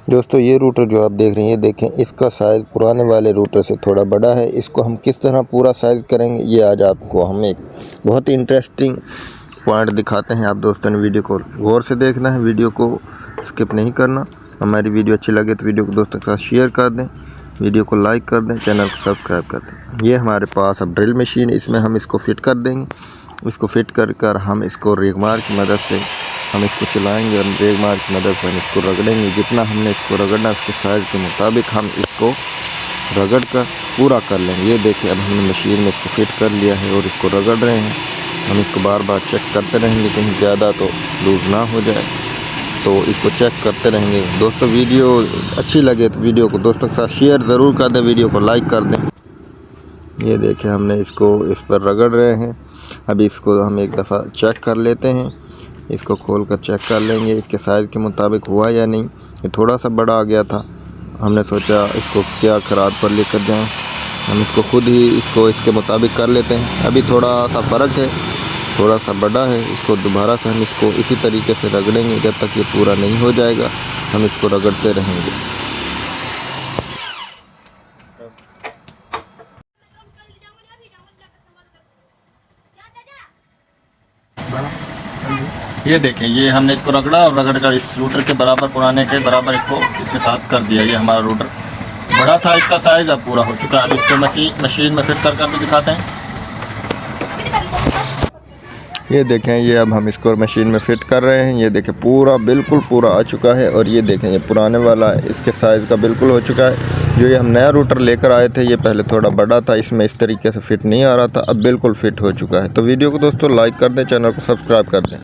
दोस्तों ये रूटर जो आप देख रहे हैं, ये देखें इसका साइज़ पुराने वाले रूटर से थोड़ा बड़ा है। इसको हम किस तरह पूरा साइज़ करेंगे ये आज आपको हम एक बहुत ही इंटरेस्टिंग पॉइंट दिखाते हैं। आप दोस्तों ने वीडियो को गौर से देखना है, वीडियो को स्किप नहीं करना। हमारी वीडियो अच्छी लगे तो वीडियो को दोस्तों के साथ शेयर कर दें, वीडियो को लाइक कर दें, चैनल को सब्सक्राइब कर दें। ये हमारे पास अब ड्रिल मशीन, इसमें हम इसको फिट कर देंगे। इसको फिट कर हम इसको रेगमार की मदद से हम इसको चलाएंगे और रेगमार की मदद से हम इसको रगड़ेंगे। जितना हमने इसको रगड़ना उसके साइज़ के मुताबिक हम इसको रगड़ कर पूरा कर लेंगे। ये देखिए अब हमने मशीन में इसको फिट कर लिया है और इसको रगड़ रहे हैं। हम इसको बार बार चेक करते रहेंगे कहीं ज़्यादा तो लूज़ ना हो जाए, तो इसको चेक करते रहेंगे। दोस्तों वीडियो अच्छी लगे तो वीडियो को दोस्तों के साथ शेयर ज़रूर कर दें, वीडियो को लाइक कर दें। ये देखिए हमने इसको इस पर रगड़ रहे हैं। अभी इसको हम एक दफ़ा चेक कर लेते हैं, इसको खोल कर चेक कर लेंगे इसके साइज़ के मुताबिक हुआ या नहीं। ये थोड़ा सा बड़ा आ गया था, हमने सोचा इसको क्या खराद पर लेकर जाएं, हम इसको खुद ही इसको इसके मुताबिक कर लेते हैं। अभी थोड़ा सा फ़र्क है, थोड़ा सा बड़ा है। इसको दोबारा से हम इसको इसी तरीके से रगड़ेंगे जब तक ये पूरा नहीं हो जाएगा, हम इसको रगड़ते रहेंगे। ये देखें, ये हमने इसको रगड़ा और रगड़ कर इस रूटर के बराबर, पुराने के बराबर इसको इसके साथ कर दिया। ये हमारा रूटर बड़ा था, इसका साइज़ अब पूरा हो चुका है। अब इसको मशीन में फिट कर भी दिखाते हैं। ये देखें, ये अब हम इसको मशीन में फ़िट कर रहे हैं। ये देखें पूरा बिल्कुल पूरा आ चुका है। और ये देखें ये पुराने वाला है, इसके साइज़ का बिल्कुल हो चुका है। जो ये हम नया रूटर लेकर आए थे ये पहले थोड़ा बड़ा था, इसमें इस तरीके से फ़िट नहीं आ रहा था, अब बिल्कुल फ़िट हो चुका है। तो वीडियो को दोस्तों लाइक कर दें, चैनल को सब्सक्राइब कर दें।